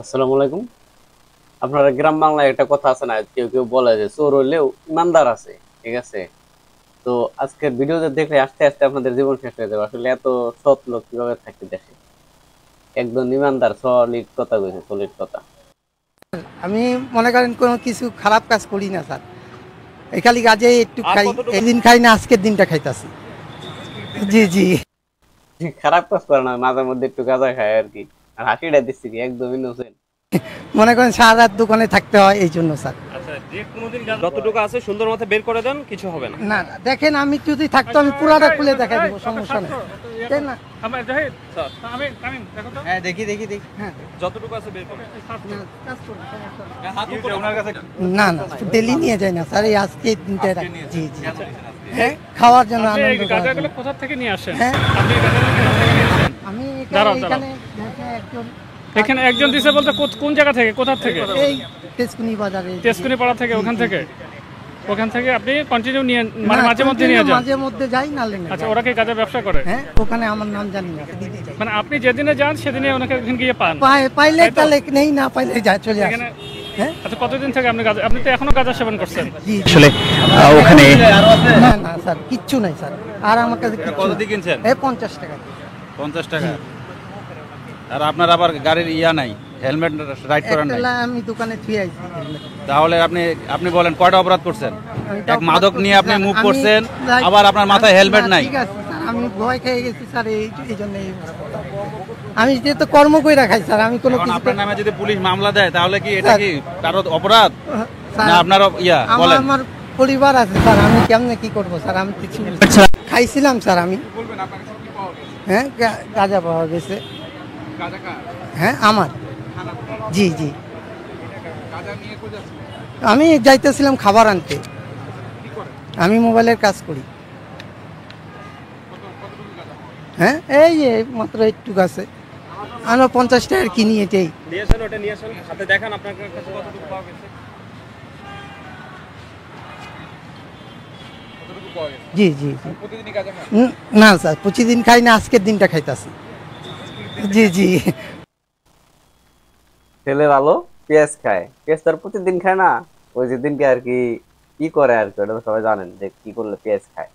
আসসালামু আলাইকুম। আপনারা গ্রাম বাংলায় একটা কথা আছে না, কেউ কেউ বলে যে চোর হইলেও ইমানদার আছে। ঠিক আছে। তো আজকের ভিডিওতে দেখলে আস্তে আস্তে আপনাদের জীবন শেষ হয়ে যাবে। আসলে এত সৎ লোক কিভাবে থাকতে দেশে? একদম ইমানদার, সলিড কথা কইছে, সলিড কথা। আমি মনে করেন কোনো কিছু খারাপ কাজ করি না স্যার। এই খালি কাজে একটু খাই, একদিন খাই না, আজকের দিনটা খাইতাছি। জি জি। খারাপ কাজ করে না, মাঝে মধ্যে একটু গাঁজা খায় আর কি। আর হাসিটা দিচ্ছি কি একদম ইনোসেন্ট। মনে করেন সারা রাত দোকানে থাকতে হয় এই জন্য স্যার। আচ্ছা, যে কোনোদিন যতটুকু আছে সুন্দর মতো বের করে দেন, কিছু হবে না। না না, দেখেন আমি যদি থাকতো আমি পুরাটা খুলে দেখাই দেবো, সমস্যা নেই। তাই না? হ্যাঁ, দেখি দেখি দেখি। হ্যাঁ, যতটুকু আছে বের করে না, কাজ করুন, সমস্যা নেই। হাত উপরে ওনার কাছে। না না, ডেলি নিয়ে যাই না স্যার, এই আজকে এই দিনটা রাখি। জি জি। হ্যাঁ, খাওয়ার জন্য আনন্দ করার জন্য। কোথা থেকে নিয়ে আসেন? হ্যাঁ, আপনি এই গাঁজাগুলো কোথা থেকে নিয়ে আসেন? আমি দাঁড়াও, এখানে দেখে একজন এখানে একজন দিছে বলতে কোন জায়গা থেকে, কোথা থেকে? এই তেজকুনি বাজারে, তেজকুনি পাড়া থেকে, ওখান থেকে? ওখান থেকে আপনি কন্টিনিউ নিয়ে, মানে না, মাঝে মধ্যে নিয়ে যান? মাঝে মধ্যে যাই না লেনে। আচ্ছা, ওরা কি গাঁজা ব্যবসা করে? হ্যাঁ, ওখানে আমার নাম জানি না, দিদি যাই। মানে আপনি যেদিনে যান সেদিনে ওনাকে ওখানে গিয়ে পান? পাইলে তাই তো? তাহলে নেই, না পাইলে যায় চলে আসে। এখানে হ্যাঁ, আচ্ছা, কতদিন থেকে আপনি গাঁজা, আপনি তো এখনো গাঁজা সেবন করছেন? জি জি। আসলে ওখানে না না স্যার, কিচ্ছু নাই স্যার, আর আমার কাছে কিচ্ছু কত নাই। দিয়ে কিনছেন? এই 50 টাকা। 50 টাকা। আর আপনার আবার গাড়ির ইয়া নাই, হেলমেট রাইড করার নাই। একটা আমি দোকানে থুয়ে আইছি helmet। তাহলে আপনি বলেন কয়টা অপরাধ করছেন? আমি তো এক মাদক অপরাধ নিয়ে আপনি করছি, মুভ আমি করছেন, like- আবার আপনার মাথায় হেলমেট না, নাই। ঠিক আছে স্যার, আমি ভয় খেয়ে গেছি স্যার, এই জন্য আমি যেহেতু কর্ম কইরা খাই স্যার, আমি কোনো এখন কিছু আপনার নামে যদি পুলিশ মামলা দেয় তাহলে কি এটা কি কারো অপরাধ? স্যার, না আপনারও ইয়া বলেন। আমার পরিবার আছে স্যার, আমি কেমনে কি করবো স্যার, আমি কিছু খাইছিলাম স্যার আমি। হ্যাঁ, গাঁজা পাওয়া গেছে। হ্যাঁ, আমার। জি জি। আমি যাইতেছিলাম খাবার আনতে। আমি মোবাইলের কাজ করি। হ্যাঁ, এই যে মাত্র একটু আছে, আমরা 50 টাকার কিনি এটাই। নিয়ে আসেন, ওটা নিয়ে আসেন, সাথে দেখান আপনার কাছে কতটুকু পাওয়া গেছে। জি জি জি। না স্যার, প্রতিদিন খাই না, আজকের দিনটা খাইতাছি। জি জি। ছেলে ভালো, পেঁয়াজ খায়। পেঁয়াজ তার প্রতিদিন খায় না। ওই যে দিনকে আর কি কি করে আর কি, ওটা তো সবাই জানেন যে কি করলে পেঁয়াজ খায়।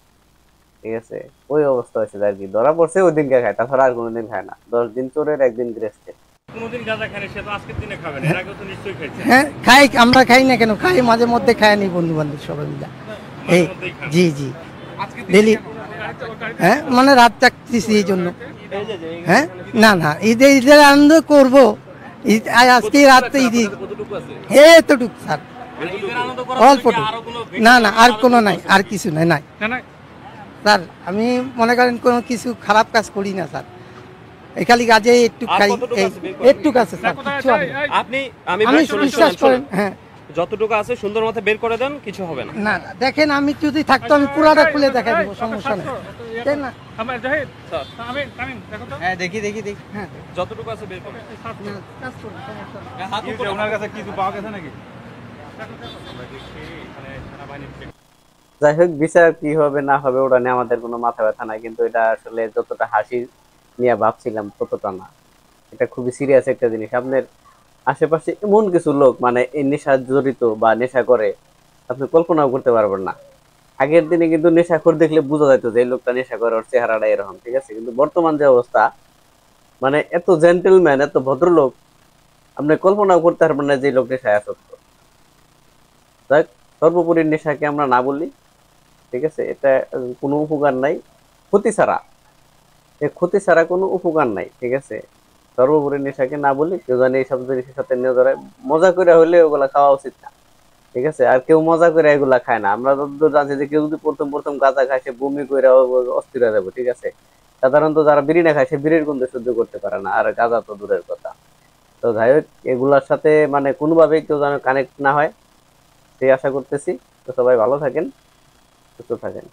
ঠিক আছে। ওই অবস্থা হয়েছে আর কি, ধরা পড়ছে ওই দিনকে খায়, তাছাড়া আর কোনোদিন খায় না। 10 দিন চোরের, একদিন গৃহস্থের। কোনোদিন গাঁজা খান, সে তো আজকের দিনে খাবেন, এর আগেও তো নিশ্চয়ই খাইছেন। হ্যাঁ, খাই, আমরা খাই না কেন, খাই মাঝে মধ্যে, খাই নি বন্ধু বান্ধব সবাই মিলে। এই জি জি, ডেলি। হ্যাঁ, মানে রাত চাকতেছি এই জন্য। হ্যাঁ, না না, ঈদের আনন্দ করবো। আজকে রাত্রে ঈদ, কতটুকু আছে? এতটুকু স্যার, মানে ঈদের আনন্দ করার অল্পটুকু। আরো কোনো না না, আর কোনো নাই, আর কিছু নাই নাই না না, স্যার। আমি মনে করেন কোনো কিছু খারাপ কাজ করি না স্যার। এই খালি কাজে একটু আর খাই, কতটুকু আছে বের করেন? একটু আছে স্যার, কিচ্ছু হবে না। আমি আমি শুনেন, বিশ্বাস শুনেন, করেন। শুনেন। হ্যাঁ, যতটুকু আছে সুন্দর মতো বের করে দেন, কিছু হবে না। না না, দেখেন আমি যদি থাকতো আমি পুরাটা খুলে দেখাই দেবো, সমস্যা নেই। তাই না? হ্যাঁ, দেখি দেখি দেখি। হ্যাঁ, যতটুকু আছে বের করে দেন। না, কাজ করুন, সমস্যা নেই। হাত উপরে ওনার কাছে কিছু পাওয়া গেছে নাকি? যাই হোক, বিচার কি হবে না হবে ওটা নিয়ে আমাদের কোনো মাথা ব্যথা নাই, কিন্তু এটা আসলে যতটা হাসি নিয়ে ভাবছিলাম ততটা না। এটা খুবই সিরিয়াস একটা জিনিস। আপনার আশেপাশে এমন কিছু লোক মানে এই নেশা জড়িত বা নেশা করে, আপনি কল্পনাও করতে পারবেন না। আগের দিনে কিন্তু নেশাখোর দেখলে বোঝা যেত যে এই লোকটা নেশা করে, ওর চেহারাটা এরকম। ঠিক আছে। কিন্তু বর্তমান যে অবস্থা, মানে এত জেন্টেলম্যান, এত ভদ্রলোক, আপনি কল্পনাও করতে পারবেন না যে এই লোক নেশায় আসক্ত। যাক, সর্বোপরি নেশাকে আমরা না বলি। ঠিক আছে। এটা কোনো উপকার নাই, ক্ষতি ছাড়া। এই ক্ষতি ছাড়া কোনো উপকার নাই। ঠিক আছে। সর্বোপরি নেশাকে না বলি, কেউ জানি এইসব জিনিসের সাথে নিয়ে ধরে মজা করে হলে ওগুলা খাওয়া উচিত না। ঠিক আছে। আর কেউ মজা করে এগুলা খায় না। আমরা যতদূর জানছি যে কেউ যদি প্রথম প্রথম গাঁজা খায়, সে বমি করে অস্থির হয়ে যাবে। ঠিক আছে। সাধারণত যারা বিড়ি না খায়, সে বিড়ির গন্ধ সহ্য করতে পারে না, আর গাঁজা তো দূরের কথা। তো যাই হোক, এগুলার সাথে মানে কোনোভাবেই কেউ যেন কানেক্ট না হয়, সেই আশা করতেছি। তো সবাই ভালো থাকেন, সুস্থ থাকেন।